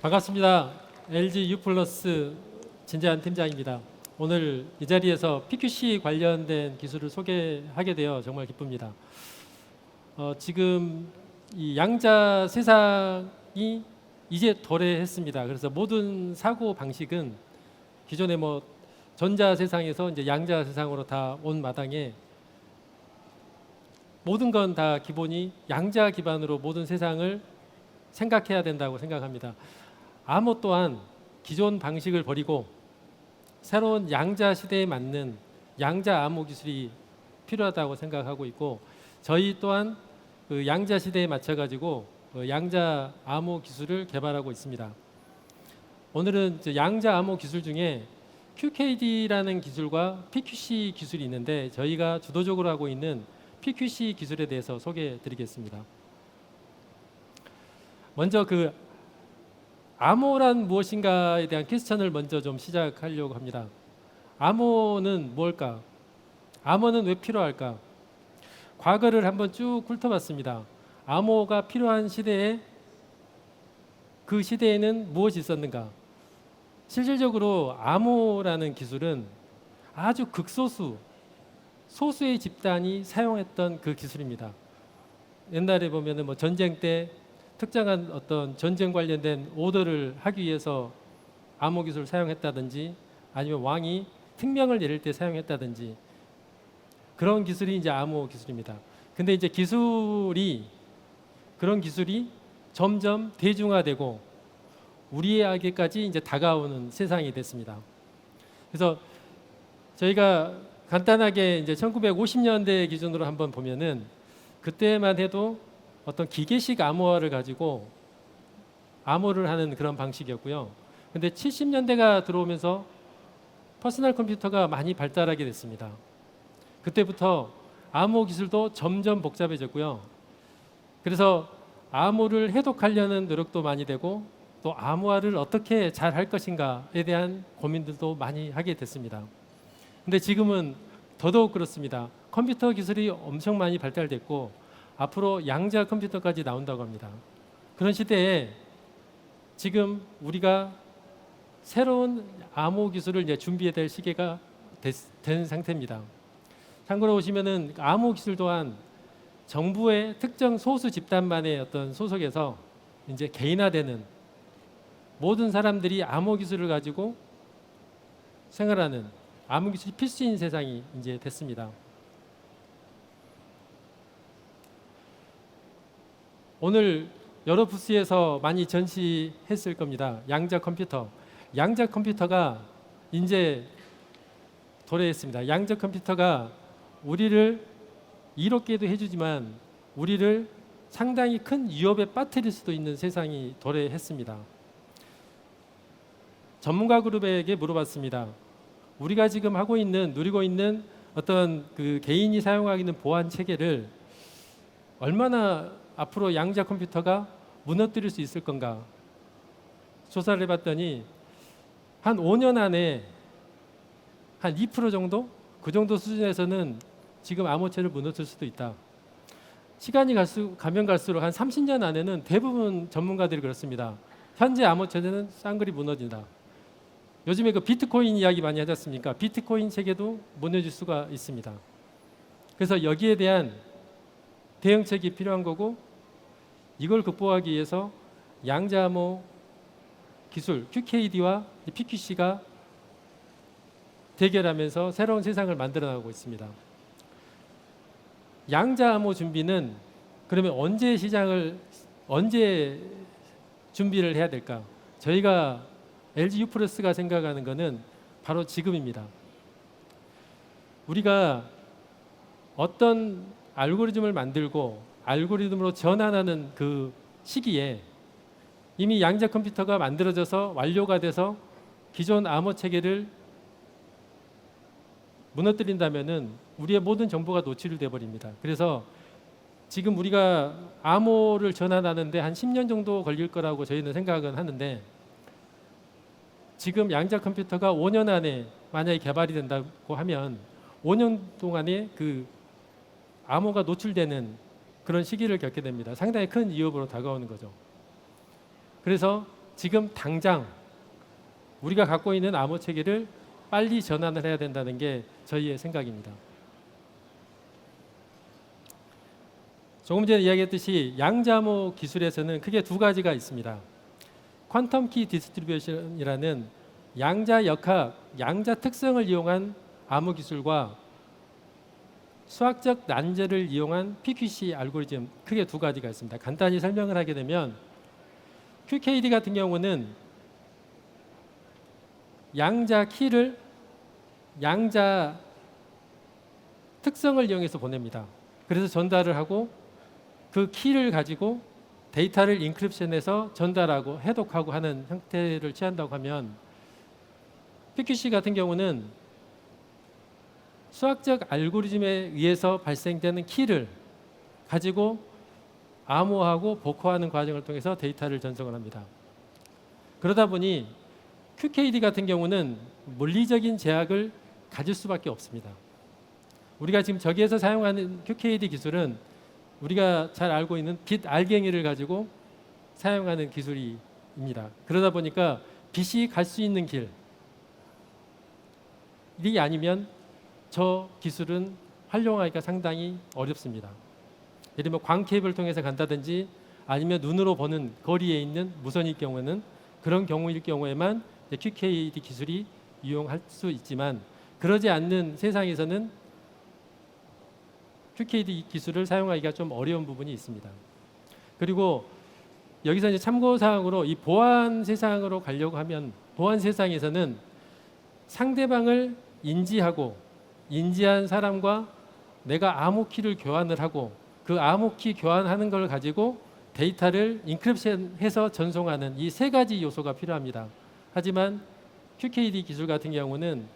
반갑습니다. LG U+ 진재한 팀장입니다. 오늘 이 자리에서 PQC 관련된 기술을 소개하게 되어 정말 기쁩니다. 지금 이 양자 세상이 이제 도래했습니다. 그래서 모든 사고 방식은 기존의 전자 세상에서 이제 양자 세상으로 다 온 마당에 모든 건 다 기본이 양자 기반으로 모든 세상을 생각해야 된다고 생각합니다. 암호 또한 기존 방식을 버리고 새로운 양자 시대에 맞는 양자 암호 기술이 필요하다고 생각하고 있고, 저희 또한 그 양자 시대에 맞춰 가지고 양자 암호 기술을 개발하고 있습니다. 오늘은 양자 암호 기술 중에 QKD라는 기술과 PQC 기술이 있는데, 저희가 주도적으로 하고 있는 PQC 기술에 대해서 소개해 드리겠습니다. 먼저 그 암호란 무엇인가에 대한 퀘스천을 먼저 좀 시작하려고 합니다. 암호는 뭘까? 암호는 왜 필요할까? 과거를 한번 쭉 훑어봤습니다. 암호가 필요한 시대에 그 시대에는 무엇이 있었는가? 실질적으로 암호라는 기술은 아주 극소수, 소수의 집단이 사용했던 그 기술입니다. 옛날에 보면은 전쟁 때 특정한 어떤 전쟁 관련된 오더를 하기 위해서 암호 기술을 사용했다든지, 아니면 왕이 특명을 내릴 때 사용했다든지, 그런 기술이 이제 암호 기술입니다. 근데 이제 그런 기술이 점점 대중화되고 우리에게까지 이제 다가오는 세상이 됐습니다. 그래서 저희가 간단하게 이제 1950년대 기준으로 한번 보면은, 그때만 해도 어떤 기계식 암호화를 가지고 암호를 하는 그런 방식이었고요. 근데 70년대가 들어오면서 퍼스널 컴퓨터가 많이 발달하게 됐습니다. 그때부터 암호 기술도 점점 복잡해졌고요. 그래서 암호를 해독하려는 노력도 많이 되고, 또 암호화를 어떻게 잘 할 것인가에 대한 고민들도 많이 하게 됐습니다. 근데 지금은 더더욱 그렇습니다. 컴퓨터 기술이 엄청 많이 발달됐고 앞으로 양자 컴퓨터까지 나온다고 합니다. 그런 시대에 지금 우리가 새로운 암호 기술을 이제 준비해야 될 시기가 된 상태입니다. 참고로 보시면은 암호 기술 또한 정부의 특정 소수 집단만의 어떤 소속에서 이제 개인화되는, 모든 사람들이 암호 기술을 가지고 생활하는 암호 기술이 필수인 세상이 이제 됐습니다. 오늘 여러 부스에서 많이 전시했을 겁니다. 양자 컴퓨터. 양자 컴퓨터가 이제 도래했습니다. 양자 컴퓨터가 우리를 이롭게도 해주지만 우리를 상당히 큰 위협에 빠뜨릴 수도 있는 세상이 도래했습니다. 전문가 그룹에게 물어봤습니다. 우리가 지금 누리고 있는 어떤 그 개인이 사용하고 있는 보안 체계를 얼마나 앞으로 양자 컴퓨터가 무너뜨릴 수 있을 건가? 조사를 해봤더니 한 5년 안에 한 2% 정도? 그 정도 수준에서는 지금 암호체를 무너뜨릴 수도 있다. 시간이 가면 갈수록 한 30년 안에는 대부분 전문가들이 그렇습니다. 현재 암호체는 쌍그리 무너진다. 요즘에 그 비트코인 이야기 많이 하지 않습니까? 비트코인 체계도 무너질 수가 있습니다. 그래서 여기에 대한 대응책이 필요한 거고, 이걸 극복하기 위해서 양자암호 기술 QKD와 PQC가 대결하면서 새로운 세상을 만들어 나가고 있습니다. 양자암호 준비는 그러면 언제 준비를 해야 될까? 저희가 LG U+가 생각하는 것은 바로 지금입니다. 우리가 어떤 알고리즘을 만들고 알고리즘으로 전환하는 그 시기에 이미 양자 컴퓨터가 만들어져서 완료가 돼서 기존 암호 체계를 무너뜨린다면은 우리의 모든 정보가 노출돼 버립니다. 그래서 지금 우리가 암호를 전환하는데 한 10년 정도 걸릴 거라고 저희는 생각은 하는데, 지금 양자 컴퓨터가 5년 안에 만약에 개발이 된다고 하면 5년 동안에 그 암호가 노출되는 그런 시기를 겪게 됩니다. 상당히 큰 위협으로 다가오는 거죠. 그래서 지금 당장 우리가 갖고 있는 암호 체계를 빨리 전환을 해야 된다는 게 저희의 생각입니다. 조금 전에 이야기했듯이 양자암호 기술에서는 크게 두 가지가 있습니다. 퀀텀 키 디스트리뷰션이라는 양자 역학, 양자 특성을 이용한 암호 기술과 수학적 난제를 이용한 PQC 알고리즘, 크게 두 가지가 있습니다. 간단히 설명을 하게 되면 QKD 같은 경우는 양자 키를 양자 특성을 이용해서 보냅니다. 그래서 전달을 하고 그 키를 가지고 데이터를 인크립션해서 전달하고 해독하고 하는 형태를 취한다고 하면, PQC 같은 경우는 수학적 알고리즘에 의해서 발생되는 키를 가지고 암호하고 복호하는 과정을 통해서 데이터를 전송을 합니다. 그러다 보니 QKD 같은 경우는 물리적인 제약을 가질 수밖에 없습니다. 우리가 지금 저기에서 사용하는 QKD 기술은 우리가 잘 알고 있는 빛 알갱이를 가지고 사용하는 기술입니다. 그러다 보니까 빛이 갈 수 있는 길이 아니면 저 기술은 활용하기가 상당히 어렵습니다. 예를 들면 광 케이블을 통해서 간다든지 아니면 눈으로 보는 거리에 있는 무선일 경우는 그런 경우일 경우에만 QKD 기술이 이용할 수 있지만, 그러지 않는 세상에서는 QKD 기술을 사용하기가 좀 어려운 부분이 있습니다. 그리고 여기서 이제 참고사항으로 이 보안 세상으로 가려고 하면, 보안 세상에서는 상대방을 인지하고 인지한 사람과 내가 암호키를 교환을 하고 그 암호키 교환하는 걸 가지고 데이터를 인크립션해서 전송하는 이 세 가지 요소가 필요합니다. 하지만 QKD 기술 같은 경우는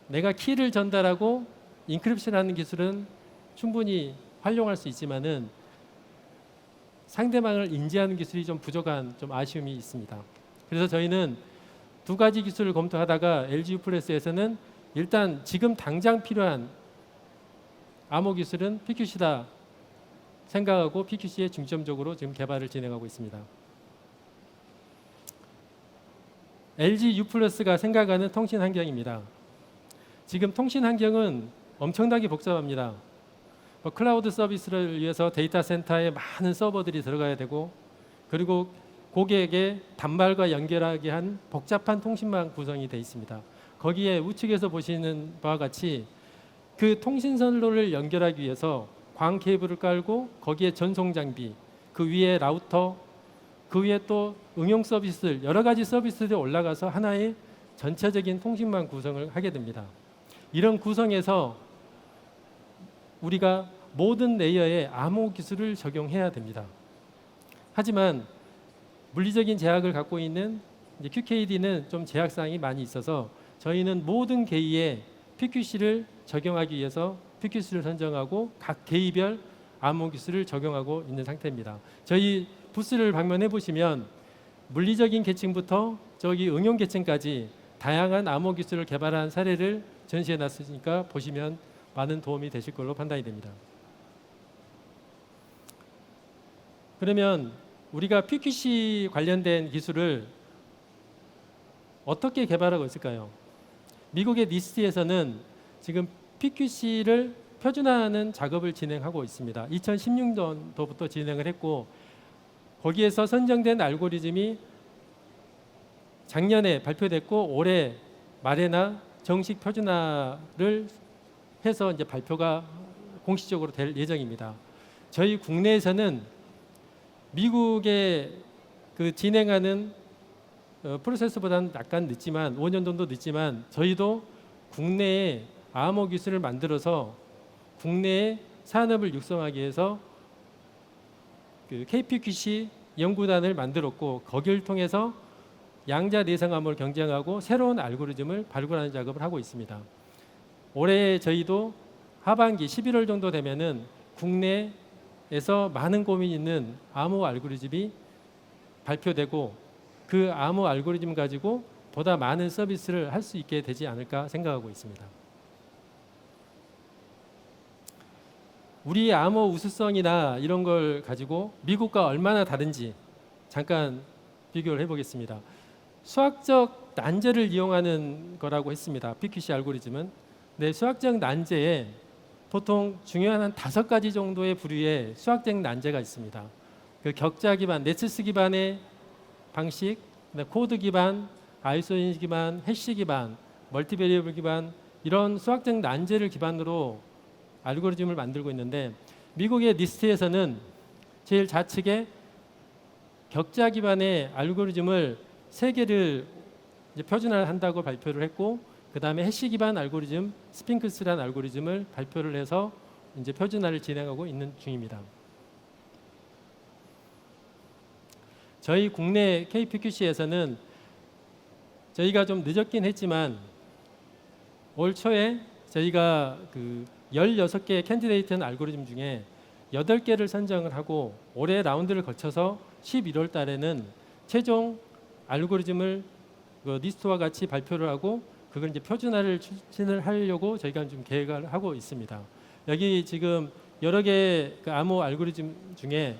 내가 키를 전달하고 인크립션하는 기술은 충분히 활용할 수 있지만은 상대방을 인지하는 기술이 좀 부족한 좀 아쉬움이 있습니다. 그래서 저희는 두 가지 기술을 검토하다가 LG U+에서는 일단 지금 당장 필요한 암호 기술은 PQC다 생각하고 PQC에 중점적으로 지금 개발을 진행하고 있습니다. LG U+가 생각하는 통신 환경입니다. 지금 통신 환경은 엄청나게 복잡합니다. 클라우드 서비스를 위해서 데이터 센터에 많은 서버들이 들어가야 되고, 그리고 고객에게 단말과 연결하게 한 복잡한 통신망 구성이 되어 있습니다. 거기에 우측에서 보시는 바와 같이 그 통신선로를 연결하기 위해서 광 케이블을 깔고 거기에 전송 장비, 그 위에 라우터, 그 위에 또 응용 서비스, 여러 가지 서비스들이 올라가서 하나의 전체적인 통신망 구성을 하게 됩니다. 이런 구성에서 우리가 모든 레이어에 암호 기술을 적용해야 됩니다. 하지만 물리적인 제약을 갖고 있는 QKD는 좀 제약사항이 많이 있어서 저희는 모든 게이에 PQC를 적용하기 위해서 PQC를 선정하고 각 게이별 암호 기술을 적용하고 있는 상태입니다. 저희 부스를 방문해 보시면 물리적인 계층부터 저기 응용 계층까지 다양한 암호 기술을 개발한 사례를 전시해 놨으니까 보시면 많은 도움이 되실 걸로 판단이 됩니다. 그러면 우리가 PQC 관련된 기술을 어떻게 개발하고 있을까요? 미국의 니스트에서는 지금 PQC를 표준화하는 작업을 진행하고 있습니다. 2016년도부터 진행을 했고, 거기에서 선정된 알고리즘이 작년에 발표됐고 올해 말에나 정식 표준화를 해서 이제 발표가 공식적으로 될 예정입니다. 저희 국내에서는 미국의 그 진행하는 프로세스보다는 약간 늦지만 5년 정도 늦지만 저희도 국내에 암호 기술을 만들어서 국내에 산업을 육성하기 위해서 그 KPQC 연구단을 만들었고, 거기를 통해서 양자 내성 암호를 경쟁하고 새로운 알고리즘을 발굴하는 작업을 하고 있습니다. 올해 저희도 하반기 11월 정도 되면은 국내에서 많은 고민이 있는 암호 알고리즘이 발표되고 그 암호 알고리즘 가지고 보다 많은 서비스를 할 수 있게 되지 않을까 생각하고 있습니다. 우리의 암호 우수성이나 이런 걸 가지고 미국과 얼마나 다른지 잠깐 비교를 해보겠습니다. 수학적 난제를 이용하는 거라고 했습니다. PQC 알고리즘은. 네, 수학적 난제에 보통 중요한 한 5가지 정도의 부류의 수학적 난제가 있습니다. 그 격자 기반, 네츠스 기반의 방식, 코드 기반, 아이소인 기반, 해시 기반, 멀티베리어블 기반, 이런 수학적 난제를 기반으로 알고리즘을 만들고 있는데, 미국의 니스트에서는 제일 좌측에 격자 기반의 알고리즘을 3개를 이제 표준화한다고 발표를 했고, 그 다음에 해시 기반 알고리즘, 스핑크스라는 알고리즘을 발표를 해서 이제 표준화를 진행하고 있는 중입니다. 저희 국내 KPQC에서는 저희가 좀 늦었긴 했지만 올 초에 저희가 그 16개의 캔디데이트 알고리즘 중에 8개를 선정을 하고 올해 라운드를 거쳐서 11월 달에는 최종 알고리즘을 그 리스트와 같이 발표를 하고 그걸 이제 표준화를 추진을 하려고 저희가 좀 계획을 하고 있습니다. 여기 지금 여러 개의 그 암호 알고리즘 중에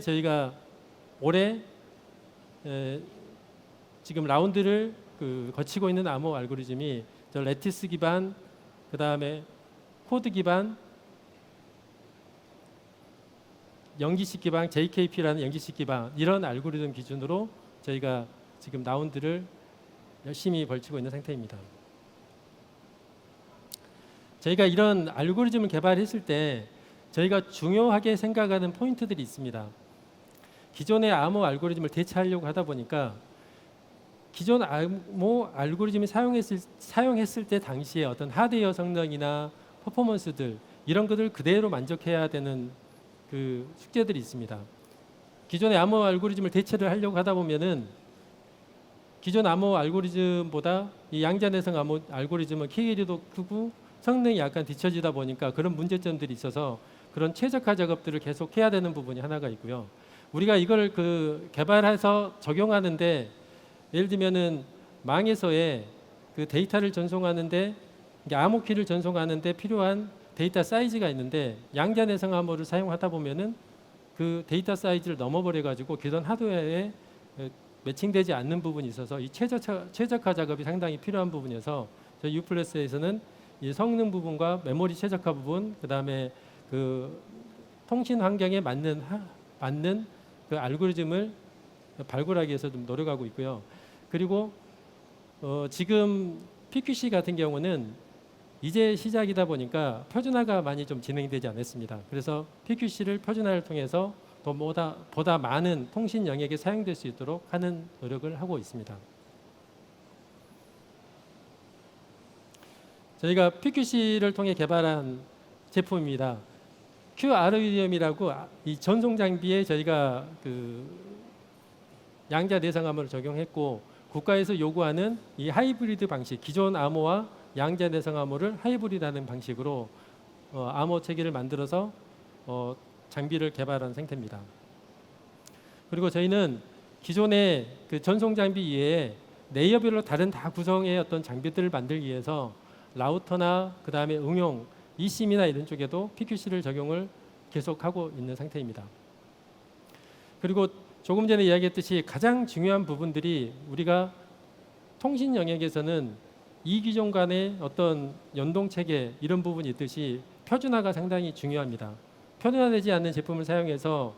저희가 올해 지금 라운드를 그 거치고 있는 암호 알고리즘이 레티스 기반, 그 다음에 코드 기반, 연기식 기반, JKP라는 연기식 기반, 이런 알고리즘 기준으로 저희가 지금 라운드를 열심히 벌치고 있는 상태입니다. 저희가 이런 알고리즘을 개발했을 때 저희가 중요하게 생각하는 포인트들이 있습니다. 기존의 암호 알고리즘을 대체하려고 하다 보니까 기존 암호 알고리즘이 사용했을 때 당시에 어떤 하드웨어 성능이나 퍼포먼스들, 이런 것들 그대로 만족해야 되는 그 숙제들이 있습니다. 기존의 암호 알고리즘을 대체를 하려고 하다 보면은 기존 암호 알고리즘보다 이 양자내성 암호 알고리즘은 키길이도 크고 성능이 약간 뒤처지다 보니까 그런 문제점들이 있어서 그런 최적화 작업들을 계속 해야 되는 부분이 하나가 있고요. 우리가 이걸 그 개발해서 적용하는데 예를 들면은 망에서의 그 데이터를 전송하는데 암호키를 전송하는데 필요한 데이터 사이즈가 있는데 양자내성 암호를 사용하다 보면은 그 데이터 사이즈를 넘어버려 가지고 기존 하드웨어에 매칭되지 않는 부분이 있어서 이 최적화 작업이 상당히 필요한 부분이어서 저희 U+에서는 이 성능 부분과 메모리 최적화 부분, 그다음에 그 통신 환경에 맞는 그 알고리즘을 발굴하기 위해서 좀 노력하고 있고요. 그리고 지금 PQC 같은 경우는 이제 시작이다 보니까 표준화가 많이 좀 진행되지 않았습니다. 그래서 PQC를 표준화를 통해서 더 보다 많은 통신 영역에 사용될 수 있도록 하는 노력을 하고 있습니다. 저희가 PQC를 통해 개발한 제품입니다. QRVM이라고 이 전송 장비에 저희가 그 양자 내성 암호를 적용했고 국가에서 요구하는 이 하이브리드 방식, 기존 암호와 양자 내성 암호를 하이브리드하는 방식으로 암호 체계를 만들어서 장비를 개발한 상태입니다. 그리고 저희는 기존의 그 전송 장비 이외에 레이어별로 다른 다 구성의 어떤 장비들을 만들기 위해서 라우터나 그 다음에 응용 eSIM이나 이런 쪽에도 PQC를 적용을 계속하고 있는 상태입니다. 그리고 조금 전에 이야기했듯이 가장 중요한 부분들이 우리가 통신 영역에서는 이기종 간의 어떤 연동 체계 이런 부분이 있듯이 표준화가 상당히 중요합니다. 표준화되지 않는 제품을 사용해서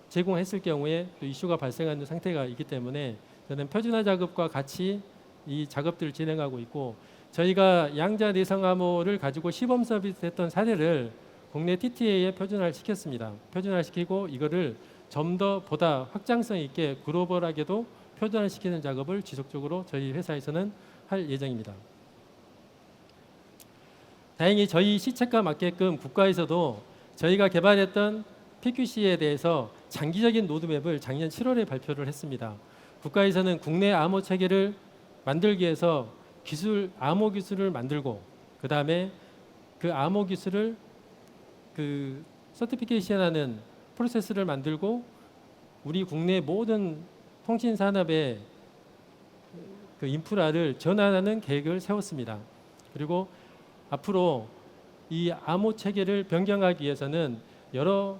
제공했을 경우에 또 이슈가 발생하는 상태가 있기 때문에 저는 표준화 작업과 같이 이 작업들을 진행하고 있고 저희가 양자 내성 암호를 가지고 시범 서비스했던 사례를 국내 TTA에 표준화를 시켰습니다. 표준화를 시키고 이거를 좀 더 보다 확장성 있게 글로벌하게도 표준화를 시키는 작업을 지속적으로 저희 회사에서는 할 예정입니다. 다행히 저희 시책과 맞게끔 국가에서도 저희가 개발했던 PQC에 대해서 장기적인 로드맵을 작년 7월에 발표를 했습니다. 국가에서는 국내 암호 체계를 만들기 위해서 암호 기술을 만들고 그 다음에 그 암호 기술을 그 서티피케이션하는 프로세스를 만들고 우리 국내 모든 통신 산업의 그 인프라를 전환하는 계획을 세웠습니다. 그리고 앞으로 이 암호 체계를 변경하기 위해서는 여러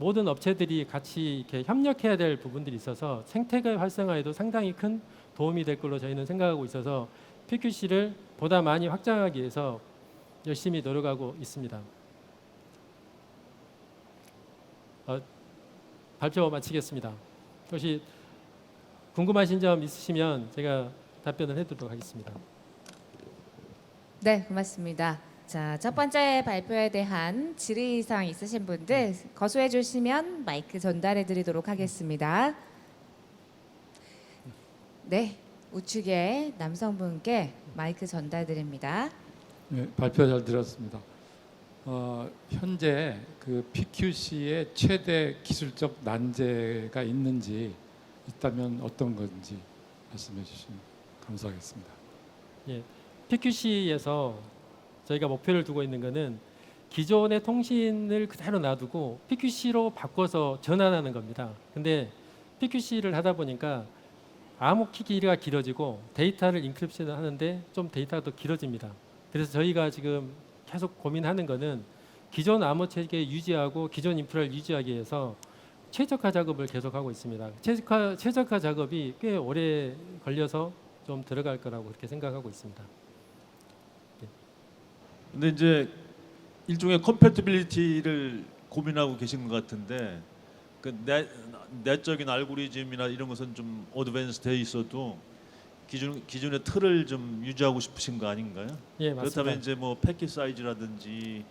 모든 업체들이 같이 이렇게 협력해야 될 부분들이 있어서 생태계 활성화에도 상당히 큰 도움이 될 걸로 저희는 생각하고 있어서 PQC를 보다 많이 확장하기 위해서 열심히 노력하고 있습니다. 발표 마치겠습니다. 혹시 궁금하신 점 있으시면 제가 답변을 해드리도록 하겠습니다. 네, 고맙습니다. 자, 첫 번째 발표에 대한 질의사항 있으신 분들 거소해 주시면 마이크 전달해 드리도록 하겠습니다. 네, 우측에 남성분께 마이크 전달 드립니다. 네, 발표 잘 들었습니다. 현재 그 PQC의 최대 기술적 난제가 있는지 있다면 어떤 건지 말씀해 주시면 감사하겠습니다. 예, PQC에서 저희가 목표를 두고 있는 것은 기존의 통신을 그대로 놔두고 PQC로 바꿔서 전환하는 겁니다. 근데 PQC를 하다 보니까 암호키 길이가 길어지고 데이터를 인크립션을 하는데 좀 데이터가 더 길어집니다. 그래서 저희가 지금 계속 고민하는 것은 기존 암호 체계 유지하고 기존 인프라를 유지하기 위해서 최적화 작업을 계속하고 있습니다. 최적화 작업이 꽤 오래 걸려서 좀 들어갈 거라고 그렇게 생각하고 있습니다. 근데 이제 일종의 컴패티빌리티를 고민하고 계신 것 같은데 그 내적인 알고리즘이나 이런 것은 좀 어드밴스돼 있어도 기존의 틀을 좀 유지하고 싶으신 거 아닌가요? 예, 맞습니다. 그렇다면 이제 뭐 패킷 사이즈라든지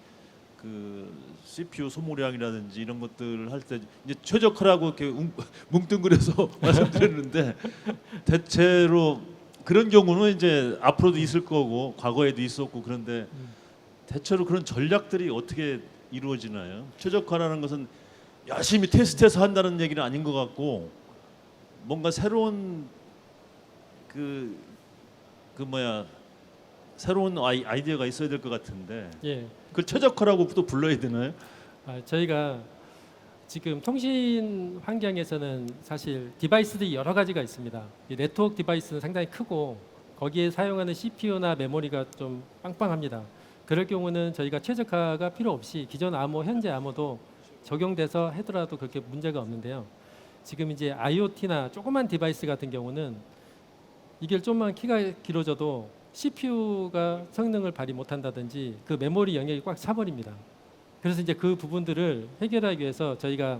그 CPU 소모량이라든지 이런 것들을 할 때 이제 최적화라고 이렇게 뭉뚱그려서 말씀드렸는데 대체로 그런 경우는 이제 앞으로도 있을 거고 과거에도 있었고 그런데 대체로 그런 전략들이 어떻게 이루어지나요? 최적화라는 것은 열심히 테스트해서 한다는 얘기는 아닌 것 같고 뭔가 새로운 새로운 아이디어가 있어야 될 것 같은데 예, 그걸 최적화라고 또 불러야 되나요? 저희가 지금 통신 환경에서는 사실 디바이스들이 여러 가지가 있습니다. 이 네트워크 디바이스는 상당히 크고 거기에 사용하는 CPU나 메모리가 좀 빵빵합니다. 그럴 경우는 저희가 최적화가 필요 없이 기존 암호, 현재 암호도 적용돼서 하더라도 그렇게 문제가 없는데요. 지금 이제 IoT나 조그만 디바이스 같은 경우는 이게 좀만 키가 길어져도 CPU가 성능을 발휘 못한다든지 그 메모리 영역이 꽉 차버립니다. 그래서 이제 그 부분들을 해결하기 위해서 저희가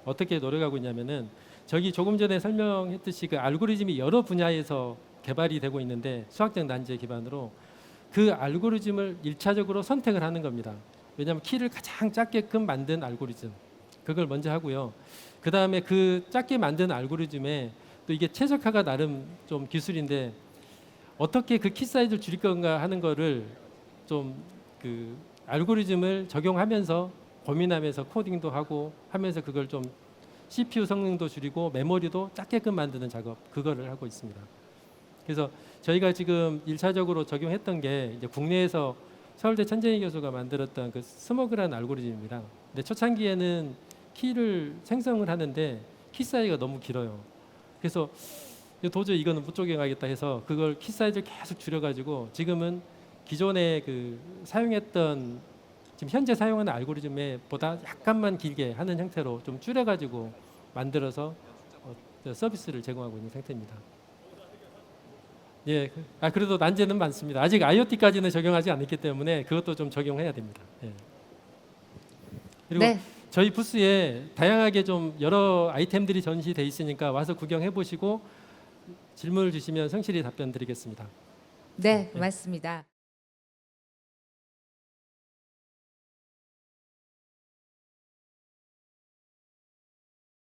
어떻게 노력하고 있냐면은 저기 조금 전에 설명했듯이 그 알고리즘이 여러 분야에서 개발이 되고 있는데 수학적 난제 기반으로 그 알고리즘을 1차적으로 선택을 하는 겁니다. 왜냐하면 키를 가장 작게끔 만든 알고리즘 그걸 먼저 하고요. 그 다음에 그 작게 만든 알고리즘에 또 이게 최적화가 나름 좀 기술인데 어떻게 그 키 사이즈를 줄일 건가 하는 거를 좀 그 알고리즘을 적용하면서 고민하면서 코딩도 하고 하면서 그걸 좀 CPU 성능도 줄이고 메모리도 작게끔 만드는 작업 그거를 하고 있습니다. 그래서 저희가 지금 1차적으로 적용했던 게 이제 국내에서 서울대 천재희 교수가 만들었던 그 스모그라는 알고리즘입니다. 근데 초창기에는 키를 생성을 하는데 키 사이즈가 너무 길어요. 그래서 도저히 이거는 못 적용하겠다 해서 그걸 키 사이즈를 계속 줄여가지고 지금은 기존에 그 사용했던 지금 현재 사용하는 알고리즘에 보다 약간만 길게 하는 형태로 좀 줄여가지고 만들어서 서비스를 제공하고 있는 상태입니다. 예, 그래도 난제는 많습니다. 아직 IoT까지는 적용하지 않았기 때문에 그것도 좀 적용해야 됩니다. 예. 그리고 네. 저희 부스에 다양하게 좀 여러 아이템들이 전시돼 있으니까 와서 구경해 보시고 질문을 주시면 성실히 답변 드리겠습니다. 네, 고맙습니다.